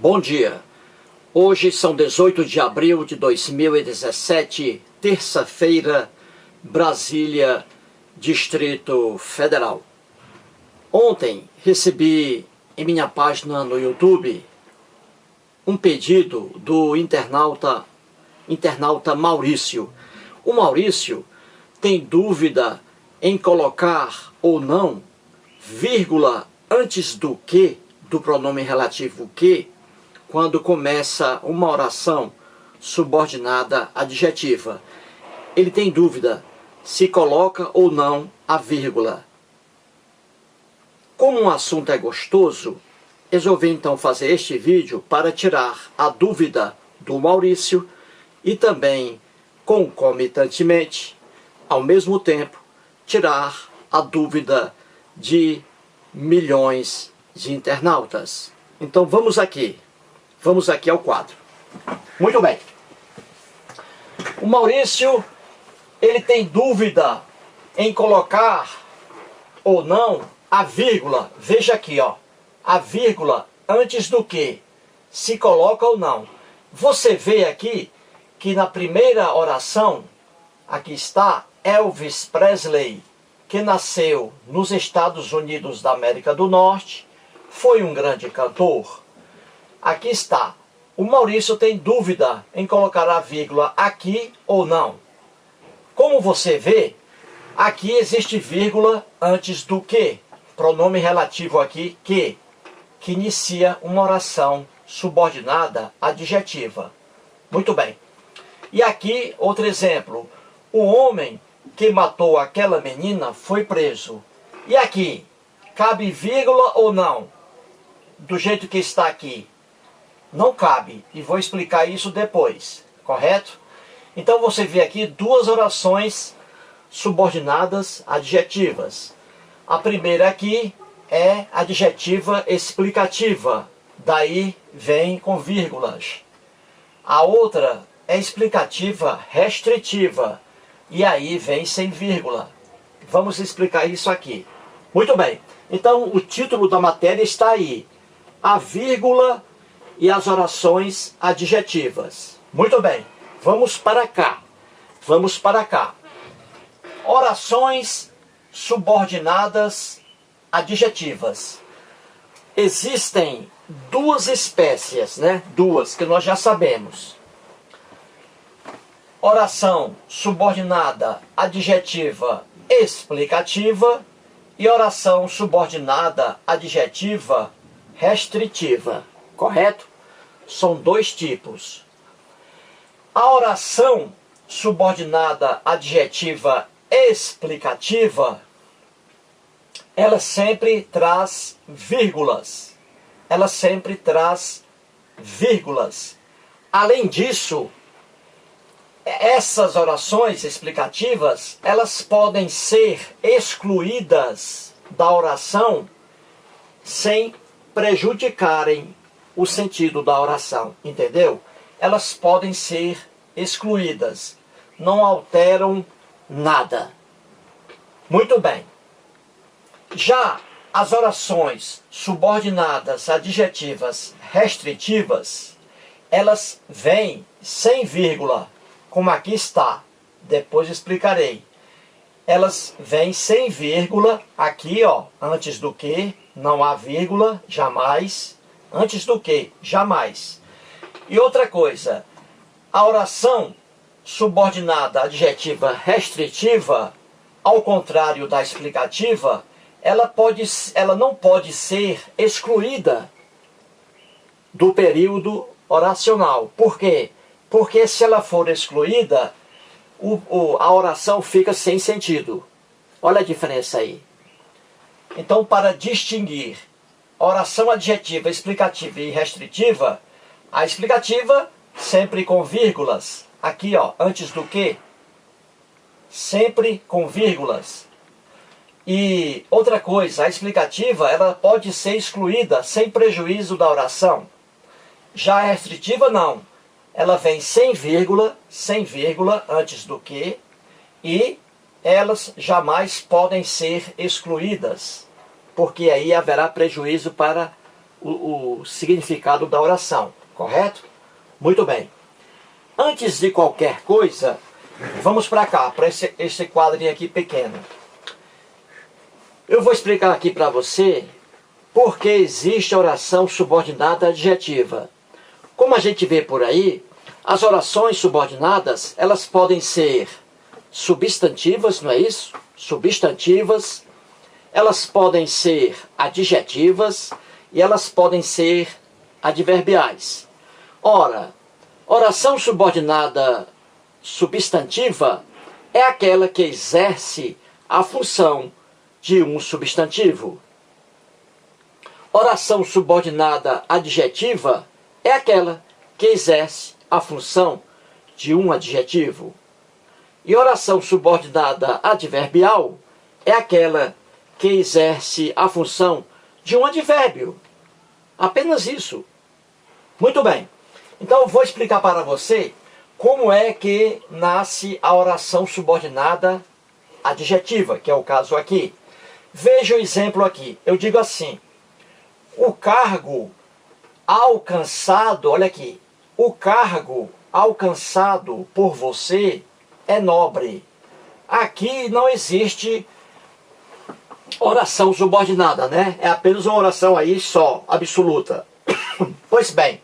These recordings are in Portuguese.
Bom dia, hoje são 18 de abril de 2017, terça-feira, Brasília, Distrito Federal. Ontem recebi em minha página no YouTube um pedido do internauta Maurício. O Maurício tem dúvida em colocar ou não vírgula antes do que, do pronome relativo que, quando começa uma oração subordinada adjetiva. Ele tem dúvida se coloca ou não a vírgula. Como o assunto é gostoso, resolvi então fazer este vídeo para tirar a dúvida do Maurício e também, concomitantemente, ao mesmo tempo, tirar a dúvida de milhões de internautas. Então vamos aqui ao quadro. Muito bem. O Maurício, ele tem dúvida em colocar ou não a vírgula. Veja aqui, ó, a vírgula antes do que, se coloca ou não. Você vê aqui que na primeira oração, aqui está Elvis Presley, que nasceu nos Estados Unidos da América do Norte, foi um grande cantor. Aqui está. O Maurício tem dúvida em colocar a vírgula aqui ou não. Como você vê, aqui existe vírgula antes do que. Pronome relativo aqui, que inicia uma oração subordinada adjetiva. Muito bem. E aqui, outro exemplo. O homem que matou aquela menina foi preso. E aqui, cabe vírgula ou não? Do jeito que está aqui. Não cabe, e vou explicar isso depois, correto? Então você vê aqui duas orações subordinadas adjetivas. A primeira aqui é adjetiva explicativa, daí vem com vírgulas. A outra é explicativa restritiva, e aí vem sem vírgula. Vamos explicar isso aqui. Muito bem, então o título da matéria está aí. A vírgula e as orações adjetivas. Muito bem, vamos para cá. Vamos para cá. Orações subordinadas adjetivas. Existem duas espécies, né? Duas, que nós já sabemos. Oração subordinada adjetiva explicativa e oração subordinada adjetiva restritiva. Correto? São dois tipos. A oração subordinada adjetiva explicativa, ela sempre traz vírgulas. Ela sempre traz vírgulas. Além disso, essas orações explicativas, elas podem ser excluídas da oração sem prejudicarem o sentido da oração, entendeu? Elas podem ser excluídas, não alteram nada. Muito bem. Já as orações subordinadas adjetivas restritivas, elas vêm sem vírgula, como aqui está, depois explicarei. Elas vêm sem vírgula, aqui ó, antes do que, não há vírgula, jamais. Antes do que, jamais. E outra coisa, a oração subordinada adjetiva restritiva, ao contrário da explicativa, ela não pode ser excluída do período oracional. Por quê? Porque se ela for excluída, a oração fica sem sentido. Olha a diferença aí. Então, para distinguir oração adjetiva, explicativa e restritiva, a explicativa sempre com vírgulas. Aqui, ó, antes do que, sempre com vírgulas. E outra coisa, a explicativa, ela pode ser excluída sem prejuízo da oração. Já a restritiva, não. Ela vem sem vírgula antes do que, e elas jamais podem ser excluídas, porque aí haverá prejuízo para o significado da oração, correto? Muito bem. Antes de qualquer coisa, vamos para cá, para esse quadrinho aqui pequeno. Eu vou explicar aqui para você por que existe a oração subordinada adjetiva. Como a gente vê por aí, as orações subordinadas, elas podem ser substantivas, não é isso? Substantivas, elas podem ser adjetivas e elas podem ser adverbiais. Ora, oração subordinada substantiva é aquela que exerce a função de um substantivo. Oração subordinada adjetiva é aquela que exerce a função de um adjetivo. E oração subordinada adverbial é aquela que exerce a função de um advérbio. Apenas isso. Muito bem. Então eu vou explicar para você como é que nasce a oração subordinada adjetiva, que é o caso aqui. Veja o exemplo aqui. Eu digo assim: o cargo alcançado, olha aqui, o cargo alcançado por você é nobre. Aqui não existe oração subordinada, né? É apenas uma oração aí só, absoluta. Pois bem,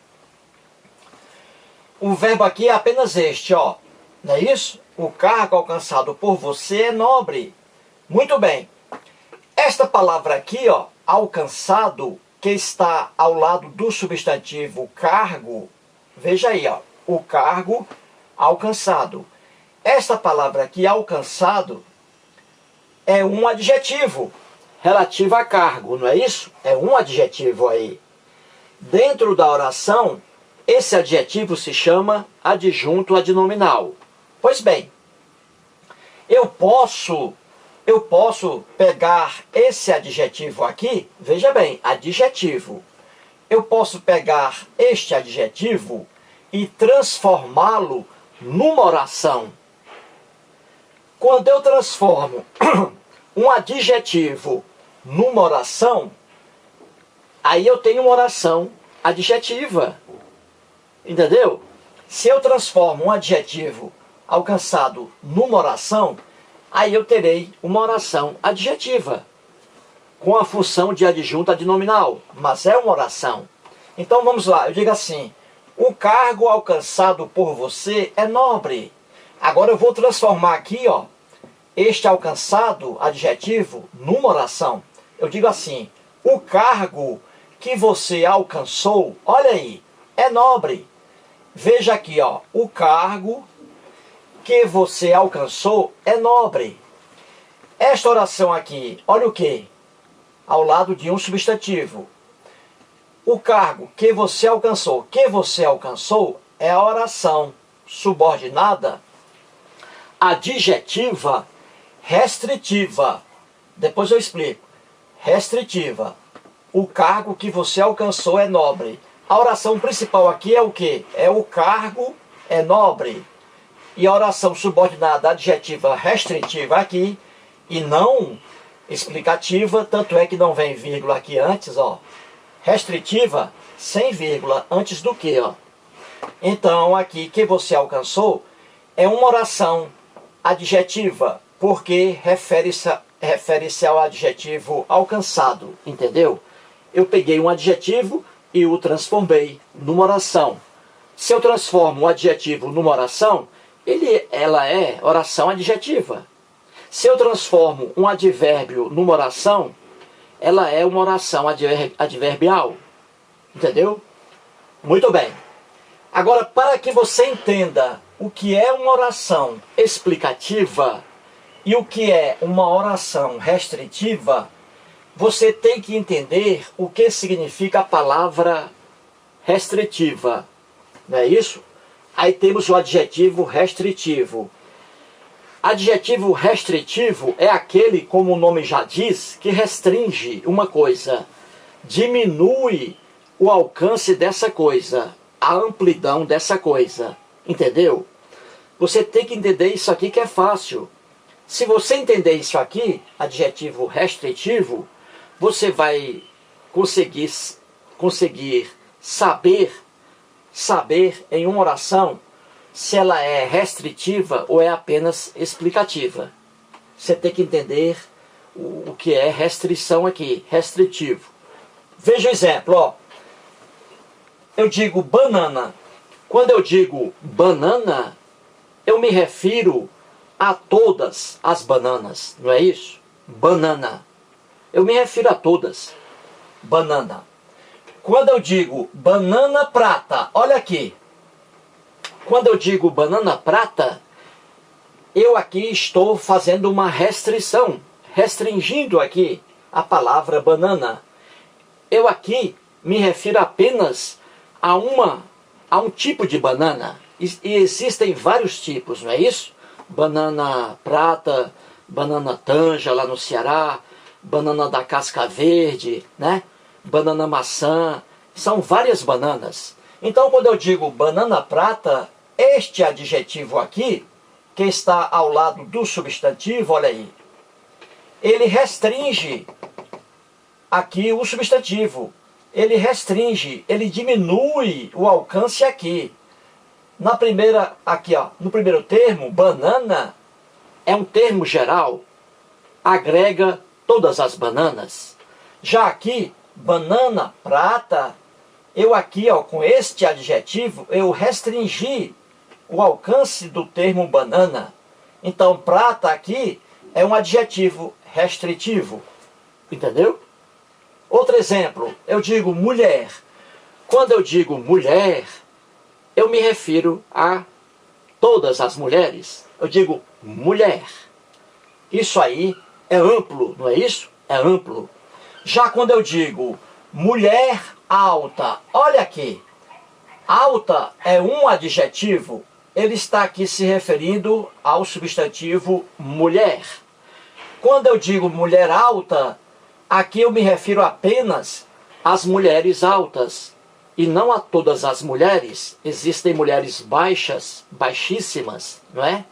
o verbo aqui é apenas este, ó. Não é isso? O cargo alcançado por você é nobre. Muito bem. Esta palavra aqui, ó, alcançado, que está ao lado do substantivo cargo, veja aí, ó, o cargo alcançado. Esta palavra aqui, alcançado, é um adjetivo relativo a cargo, não é isso? É um adjetivo aí. Dentro da oração, esse adjetivo se chama adjunto adnominal. Pois bem, eu posso pegar esse adjetivo aqui, veja bem, adjetivo. Eu posso pegar este adjetivo e transformá-lo numa oração. Quando eu transformo um adjetivo numa oração, aí eu tenho uma oração adjetiva. Entendeu? Se eu transformo um adjetivo alcançado numa oração, aí eu terei uma oração adjetiva, com a função de adjunto adnominal, mas é uma oração. Então vamos lá, eu digo assim: o cargo alcançado por você é nobre. Agora eu vou transformar aqui, ó, este alcançado adjetivo numa oração. Eu digo assim: o cargo que você alcançou, olha aí, é nobre. Veja aqui, ó, o cargo que você alcançou é nobre. Esta oração aqui, olha o que? Ao lado de um substantivo. O cargo que você alcançou é a oração subordinada adjetiva restritiva. Depois eu explico. Restritiva. O cargo que você alcançou é nobre. A oração principal aqui é o quê? É o cargo é nobre. E a oração subordinada adjetiva restritiva aqui, e não explicativa, tanto é que não vem vírgula aqui antes, ó. Restritiva, sem vírgula, antes do que, ó. Então, aqui, que você alcançou, é uma oração adjetiva, porque refere-se ao adjetivo alcançado, entendeu? Eu peguei um adjetivo e o transformei numa oração. Se eu transformo um adjetivo numa oração, ela é oração adjetiva. Se eu transformo um advérbio numa oração, ela é uma oração adverbial. Entendeu? Muito bem. Agora, para que você entenda o que é uma oração explicativa e o que é uma oração restritiva, você tem que entender o que significa a palavra restritiva. Não é isso? Aí temos o adjetivo restritivo. Adjetivo restritivo é aquele, como o nome já diz, que restringe uma coisa, diminui o alcance dessa coisa, a amplidão dessa coisa. Entendeu? Você tem que entender isso aqui que é fácil. Se você entender isso aqui, adjetivo restritivo, você vai conseguir conseguir saber em uma oração se ela é restritiva ou é apenas explicativa. Você tem que entender o que é restrição aqui, restritivo. Veja o exemplo, ó. Eu digo banana. Quando eu digo banana, eu me refiro a todas as bananas, não é isso? Banana. Eu me refiro a todas. Banana. Quando eu digo banana prata, olha aqui. Quando eu digo banana prata, eu aqui estou fazendo uma restrição, restringindo aqui a palavra banana. Eu aqui me refiro apenas a um tipo de banana. E existem vários tipos, não é isso? Banana prata, banana tanja lá no Ceará, banana da casca verde, né? Banana maçã, são várias bananas. Então, quando eu digo banana prata, este adjetivo aqui, que está ao lado do substantivo, olha aí, ele restringe aqui o substantivo. Ele restringe, ele diminui o alcance aqui. Na primeira, aqui ó, no primeiro termo, banana, é um termo geral, agrega todas as bananas. Já aqui, banana prata, eu aqui ó, com este adjetivo, eu restringi o alcance do termo banana. Então, prata aqui é um adjetivo restritivo. Entendeu? Outro exemplo, eu digo mulher. Quando eu digo mulher, eu me refiro a todas as mulheres. Eu digo mulher. Isso aí é amplo, não é isso? É amplo. Já quando eu digo mulher alta, olha aqui. Alta é um adjetivo, ele está aqui se referindo ao substantivo mulher. Quando eu digo mulher alta, aqui eu me refiro apenas às mulheres altas. E não a todas as mulheres. Existem mulheres baixas, baixíssimas, não é?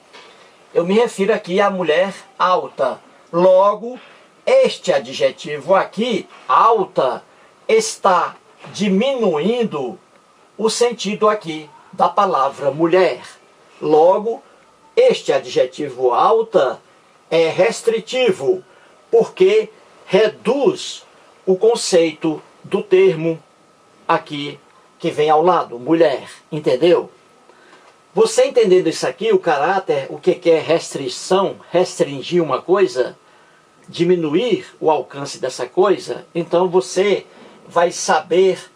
Eu me refiro aqui à mulher alta. Logo, este adjetivo aqui, alta, está diminuindo o sentido aqui da palavra mulher. Logo, este adjetivo alta é restritivo, porque reduz o conceito do termo aqui que vem ao lado, mulher, entendeu? Você entendendo isso aqui, o caráter, o que é restrição, restringir uma coisa, diminuir o alcance dessa coisa, então você vai saber,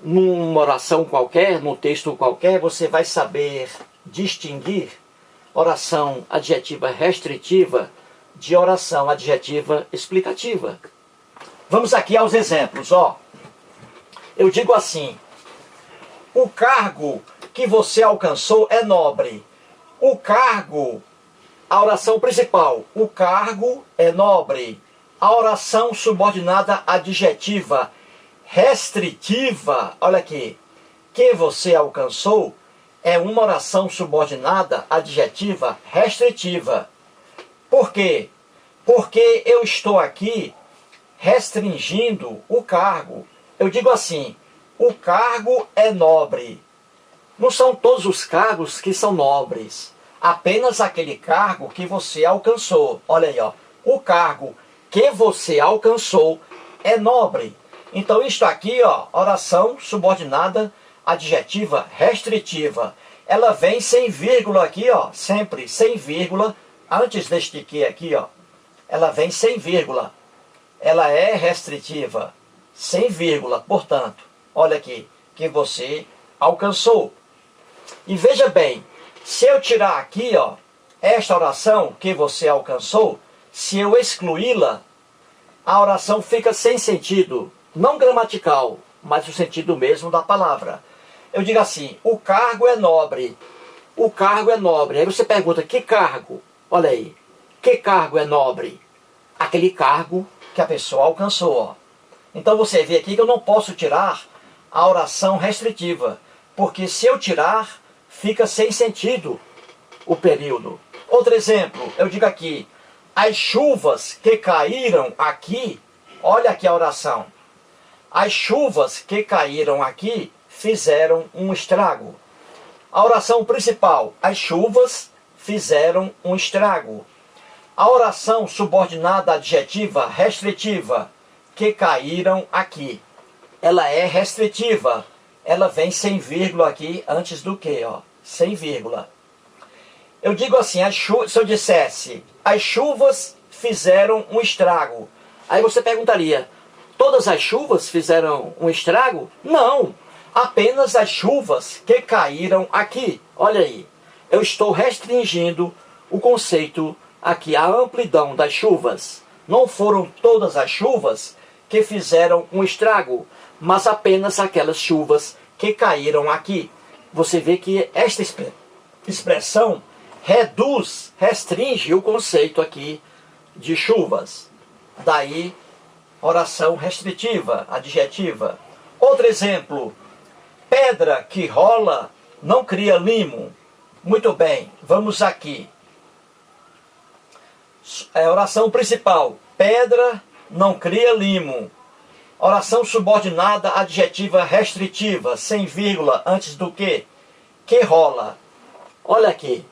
numa oração qualquer, num texto qualquer, você vai saber distinguir oração adjetiva restritiva de oração adjetiva explicativa. Vamos aqui aos exemplos, ó. Eu digo assim, o cargo que você alcançou é nobre. O cargo, a oração principal, o cargo é nobre. A oração subordinada adjetiva restritiva, olha aqui, que você alcançou, é uma oração subordinada adjetiva restritiva. Por quê? Porque eu estou aqui restringindo o cargo. Eu digo assim, o cargo é nobre. Não são todos os cargos que são nobres. Apenas aquele cargo que você alcançou. Olha aí, ó. O cargo que você alcançou é nobre. Então, isto aqui, ó, oração subordinada adjetiva restritiva. Ela vem sem vírgula aqui, ó, sempre sem vírgula. Antes deste que aqui, ó, ela vem sem vírgula. Ela é restritiva, sem vírgula, portanto, olha aqui, que você alcançou. E veja bem, se eu tirar aqui, ó, esta oração que você alcançou, se eu excluí-la, a oração fica sem sentido, não gramatical, mas o sentido mesmo da palavra. Eu digo assim, o cargo é nobre. O cargo é nobre. Aí você pergunta, que cargo? Olha aí, que cargo é nobre? Aquele cargo que a pessoa alcançou, ó. Então você vê aqui que eu não posso tirar a oração restritiva, porque se eu tirar, fica sem sentido o período. Outro exemplo, eu digo aqui, as chuvas que caíram aqui, olha aqui a oração. As chuvas que caíram aqui fizeram um estrago. A oração principal, as chuvas fizeram um estrago. A oração subordinada adjetiva restritiva, que caíram aqui. Ela é restritiva. Ela vem sem vírgula aqui antes do que, ó, sem vírgula. Eu digo assim, se eu dissesse, as chuvas fizeram um estrago. Aí você perguntaria, todas as chuvas fizeram um estrago? Não, apenas as chuvas que caíram aqui. Olha aí, eu estou restringindo o conceito aqui, a amplidão das chuvas. Não foram todas as chuvas que fizeram um estrago, mas apenas aquelas chuvas que caíram aqui. Você vê que esta expressão restringe o conceito aqui de chuvas. Daí, oração restritiva, adjetiva. Outro exemplo, pedra que rola não cria limo. Muito bem, vamos aqui. Oração principal, pedra não cria limo. Oração subordinada adjetiva restritiva, sem vírgula, antes do que rola. Olha aqui,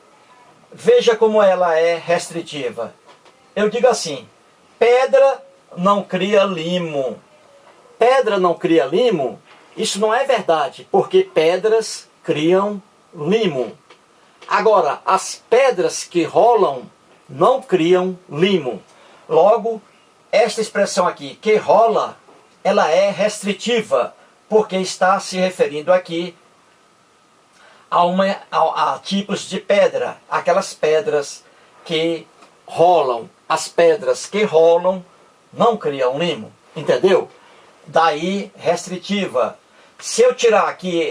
veja como ela é restritiva. Eu digo assim, pedra não cria limo. Pedra não cria limo, isso não é verdade, porque pedras criam limo. Agora, as pedras que rolam não criam limo. Logo, esta expressão aqui, que rola, ela é restritiva, porque está se referindo aqui a tipos de pedra, aquelas pedras que rolam. As pedras que rolam não criam limo, entendeu? Daí, restritiva. Se eu tirar aqui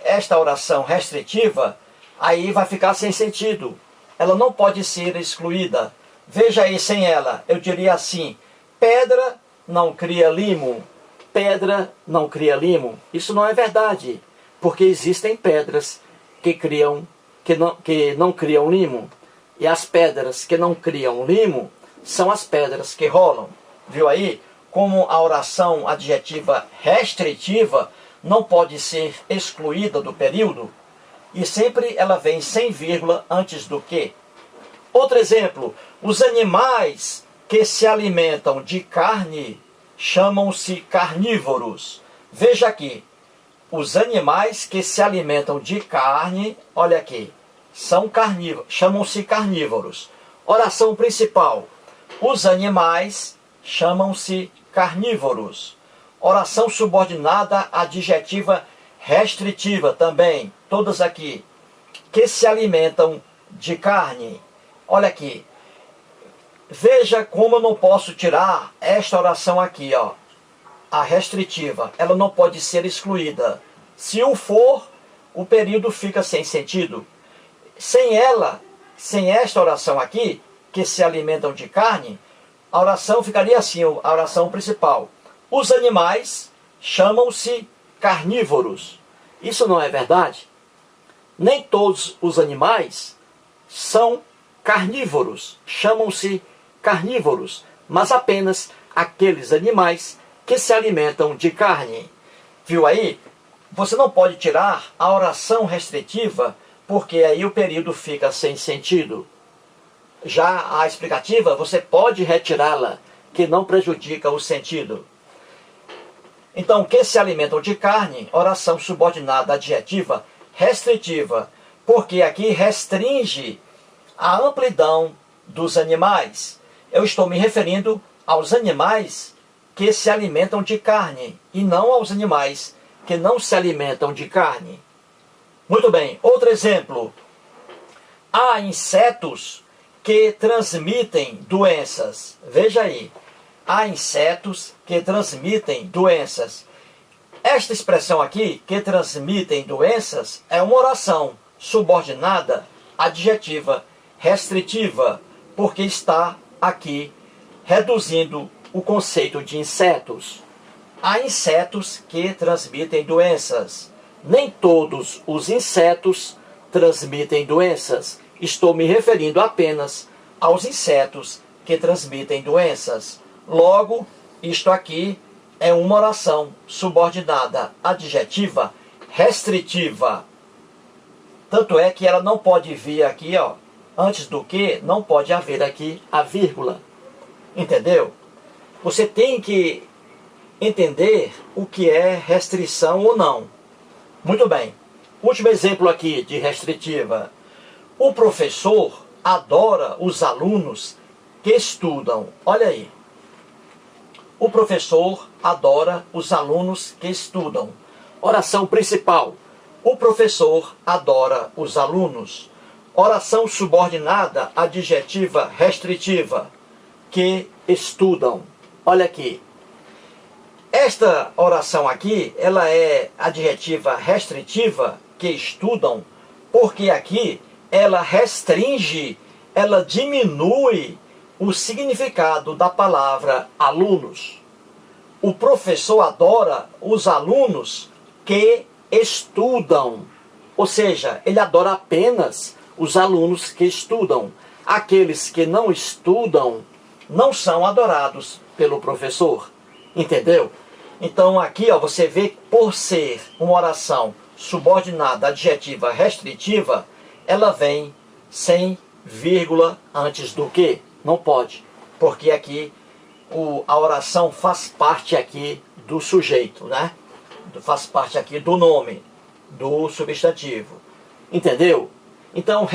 esta oração restritiva, aí vai ficar sem sentido. Ela não pode ser excluída. Veja aí sem ela, eu diria assim, pedra não cria limo. Pedra não cria limo. Isso não é verdade, porque existem pedras que não criam limo. E as pedras que não criam limo são as pedras que rolam. Viu aí? Como a oração adjetiva restritiva não pode ser excluída do período, e sempre ela vem sem vírgula antes do que. Outro exemplo, os animais que se alimentam de carne chamam-se carnívoros. Veja aqui, os animais que se alimentam de carne, olha aqui, são carnívoros, chamam-se carnívoros. Oração principal, os animais chamam-se carnívoros. Oração subordinada adjetiva restritiva também, todas aqui, que se alimentam de carne. Olha aqui, veja como eu não posso tirar esta oração aqui, ó, a restritiva. Ela não pode ser excluída. Se o for, o período fica sem sentido. Sem ela, sem esta oração aqui, que se alimentam de carne, a oração ficaria assim, a oração principal. Os animais chamam-se carnívoros. Isso não é verdade? Nem todos os animais são carnívoros, chamam-se carnívoros, mas apenas aqueles animais que se alimentam de carne. Viu aí? Você não pode tirar a oração restritiva, porque aí o período fica sem sentido. Já a explicativa, você pode retirá-la, que não prejudica o sentido. Então, que se alimentam de carne, oração subordinada adjetiva restritiva, porque aqui restringe a amplidão dos animais. Eu estou me referindo aos animais que se alimentam de carne, e não aos animais que não se alimentam de carne. Muito bem, outro exemplo. Há insetos que transmitem doenças. Veja aí. Há insetos que transmitem doenças. Esta expressão aqui, que transmitem doenças, é uma oração subordinada, adjetiva, restritiva, porque está aqui reduzindo o conceito de insetos. Há insetos que transmitem doenças. Nem todos os insetos transmitem doenças. Estou me referindo apenas aos insetos que transmitem doenças. Logo, isto aqui é uma oração subordinada adjetiva restritiva. Tanto é que ela não pode vir aqui, ó, antes do que, não pode haver aqui a vírgula. Entendeu? Você tem que entender o que é restrição ou não. Muito bem. Último exemplo aqui de restritiva. O professor adora os alunos que estudam. Olha aí. O professor adora os alunos que estudam. Oração principal. O professor adora os alunos. Oração subordinada adjetiva restritiva. Que estudam. Olha aqui. Esta oração aqui, ela é adjetiva restritiva, que estudam, porque aqui ela restringe, ela diminui o significado da palavra alunos. O professor adora os alunos que estudam. Ou seja, ele adora apenas os alunos que estudam. Aqueles que não estudam não são adorados pelo professor. Entendeu? Então aqui, ó, você vê que por ser uma oração subordinada adjetiva restritiva, ela vem sem vírgula antes do que. Não pode, porque aqui a oração faz parte aqui do sujeito, né? Faz parte aqui do nome, do substantivo. Entendeu? Então,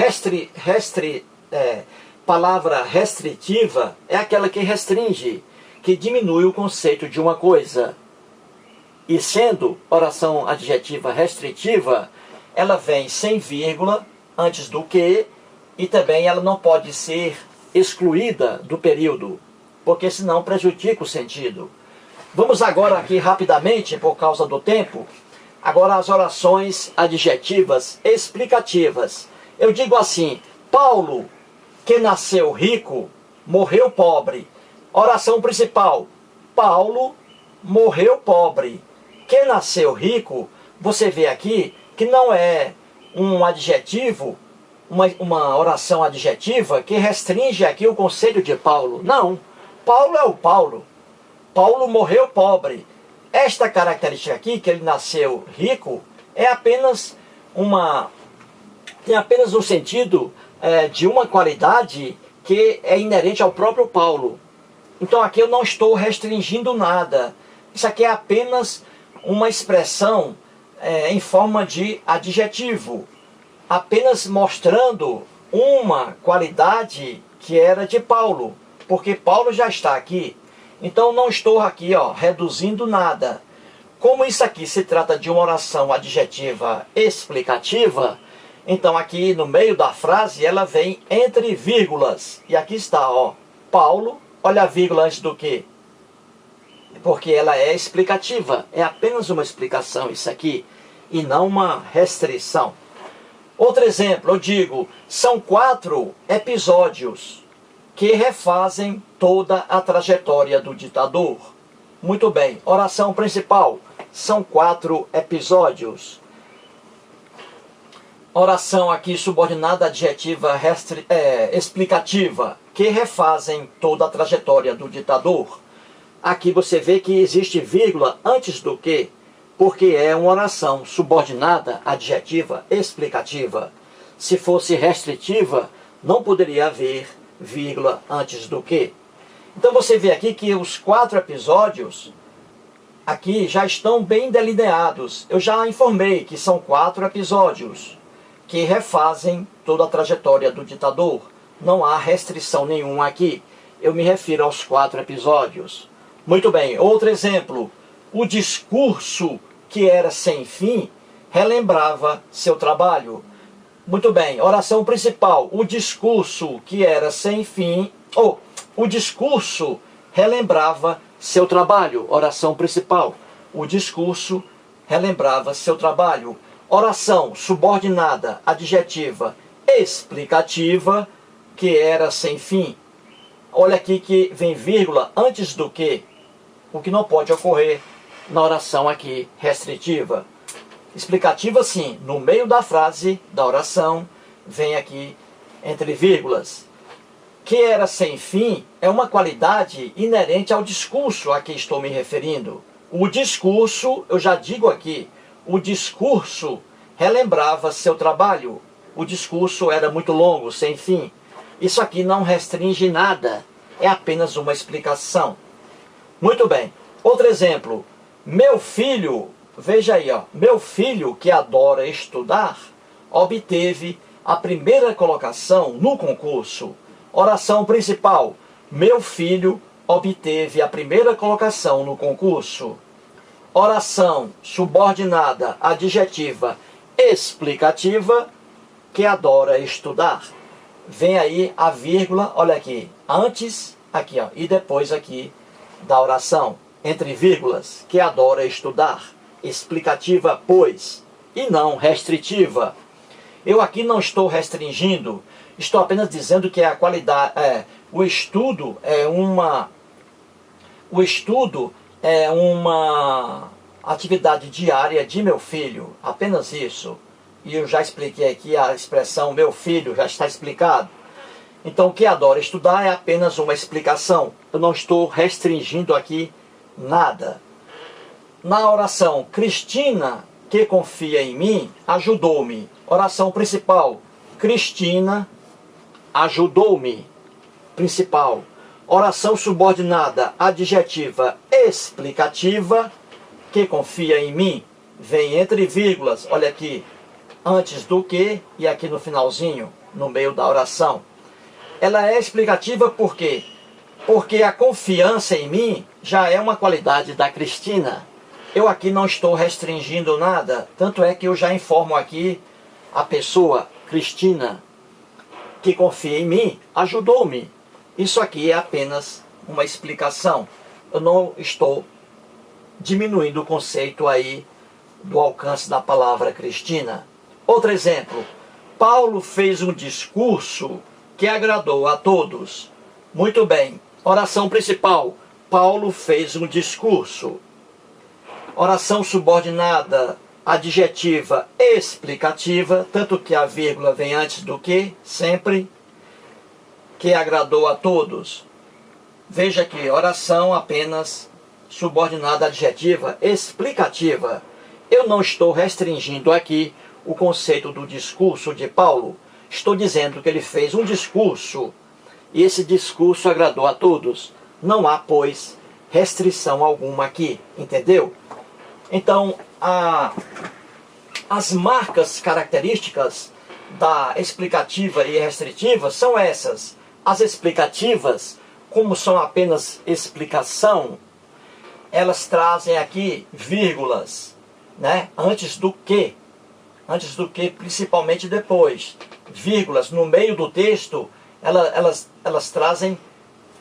palavra restritiva é aquela que restringe, que diminui o conceito de uma coisa. E sendo oração adjetiva restritiva, ela vem sem vírgula antes do que, e também ela não pode ser excluída do período, porque senão prejudica o sentido. Vamos agora aqui rapidamente, por causa do tempo, agora as orações adjetivas explicativas. Eu digo assim: Paulo, que nasceu rico, morreu pobre. Oração principal: Paulo morreu pobre. Que nasceu rico, você vê aqui que não é um adjetivo, uma oração adjetiva que restringe aqui o conceito de Paulo. Não, Paulo é o Paulo. Paulo morreu pobre. Esta característica aqui, que ele nasceu rico, é apenas tem apenas um sentido de uma qualidade que é inerente ao próprio Paulo. Então aqui eu não estou restringindo nada. Isso aqui é apenas uma expressão em forma de adjetivo, apenas mostrando uma qualidade que era de Paulo, porque Paulo já está aqui. Então não estou aqui, ó, reduzindo nada. Como isso aqui se trata de uma oração adjetiva explicativa, então aqui no meio da frase ela vem entre vírgulas. E aqui está, ó, Paulo, olha a vírgula antes do que? Porque ela é explicativa, é apenas uma explicação isso aqui, e não uma restrição. Outro exemplo, eu digo, são 4 episódios que refazem toda a trajetória do ditador. Muito bem, oração principal, são 4 episódios. Oração aqui subordinada adjetiva explicativa, que refazem toda a trajetória do ditador. Aqui você vê que existe vírgula antes do que, porque é uma oração subordinada adjetiva explicativa. Se fosse restritiva, não poderia haver vírgula antes do que. Então você vê aqui que os 4 episódios aqui já estão bem delineados. Eu já informei que são 4 episódios que refazem toda a trajetória do ditador. Não há restrição nenhuma aqui. Eu me refiro aos 4 episódios. Muito bem, outro exemplo. O discurso que era sem fim relembrava seu trabalho. Muito bem, oração principal. O discurso que era sem fim, o discurso relembrava seu trabalho. Oração principal. O discurso relembrava seu trabalho. Oração subordinada adjetiva explicativa, que era sem fim. Olha aqui que vem vírgula antes do que, o que não pode ocorrer na oração aqui restritiva. Explicativa sim, no meio da frase da oração vem aqui entre vírgulas. Que era sem fim é uma qualidade inerente ao discurso a que estou me referindo. O discurso, eu já digo aqui, o discurso relembrava seu trabalho. O discurso era muito longo, sem fim. Isso aqui não restringe nada, é apenas uma explicação. Muito bem. Outro exemplo. Meu filho, veja aí, ó, meu filho que adora estudar, obteve a primeira colocação no concurso. Oração principal. Meu filho obteve a primeira colocação no concurso. Oração subordinada adjetiva explicativa, que adora estudar. Vem aí a vírgula, olha aqui, antes, aqui, ó, e depois aqui da oração, entre vírgulas, que adora estudar. Explicativa, pois, e não restritiva. Eu aqui não estou restringindo, estou apenas dizendo que a qualidade, o estudo é uma atividade diária de meu filho, apenas isso. E eu já expliquei aqui a expressão meu filho, já está explicado. Então, o que adora estudar é apenas uma explicação. Eu não estou restringindo aqui nada. Na oração, Cristina, que confia em mim, ajudou-me. Oração principal, Cristina ajudou-me. Principal. Oração subordinada, adjetiva explicativa, que confia em mim, vem entre vírgulas, olha aqui, antes do que e aqui no finalzinho, no meio da oração. Ela é explicativa por quê? Porque a confiança em mim já é uma qualidade da Cristina. Eu aqui não estou restringindo nada, tanto é que eu já informo aqui a pessoa, Cristina, que confia em mim, ajudou-me. Isso aqui é apenas uma explicação. Eu não estou diminuindo o conceito aí do alcance da palavra Cristina. Outro exemplo. Paulo fez um discurso que agradou a todos. Muito bem. Oração principal. Paulo fez um discurso. Oração subordinada, adjetiva explicativa, tanto que a vírgula vem antes do que, sempre, que agradou a todos. Veja aqui, oração apenas subordinada adjetiva explicativa. Eu não estou restringindo aqui o conceito do discurso de Paulo. Estou dizendo que ele fez um discurso e esse discurso agradou a todos. Não há, pois, restrição alguma aqui, entendeu? Então, as marcas características da explicativa e restritiva são essas. As explicativas, como são apenas explicação, elas trazem aqui vírgulas, né? Antes do que, principalmente depois. Vírgulas no meio do texto, elas trazem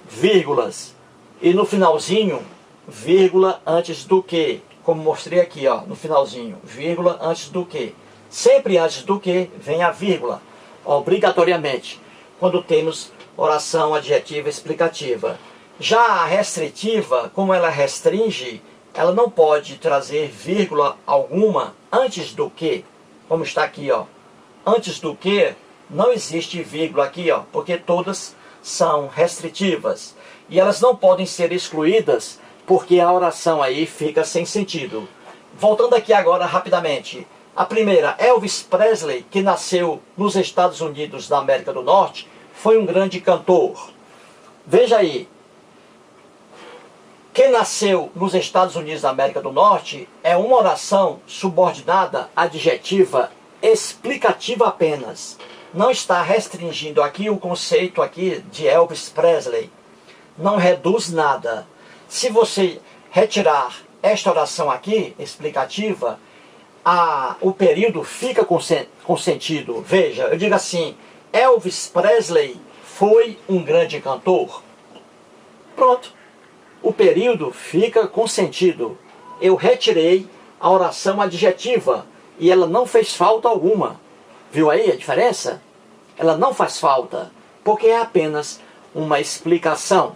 vírgulas. E no finalzinho, vírgula antes do que, como mostrei aqui, ó, no finalzinho, vírgula antes do que. Sempre antes do que vem a vírgula, obrigatoriamente, quando temos oração adjetiva explicativa. Já a restritiva, como ela restringe, ela não pode trazer vírgula alguma antes do que, como está aqui, ó. Antes do que, não existe vírgula aqui, ó, porque todas são restritivas. E elas não podem ser excluídas, porque a oração aí fica sem sentido. Voltando aqui agora rapidamente. A primeira, Elvis Presley, que nasceu nos Estados Unidos da América do Norte, foi um grande cantor. Veja aí. Que nasceu nos Estados Unidos da América do Norte é uma oração subordinada, adjetiva, explicativa apenas. Não está restringindo aqui o conceito aqui de Elvis Presley. Não reduz nada. Se você retirar esta oração aqui, explicativa, o período fica com sentido. Veja, eu digo assim, Elvis Presley foi um grande cantor. Pronto. O período fica com sentido. Eu retirei a oração adjetiva e ela não fez falta alguma. Viu aí a diferença? Ela não faz falta, porque é apenas uma explicação.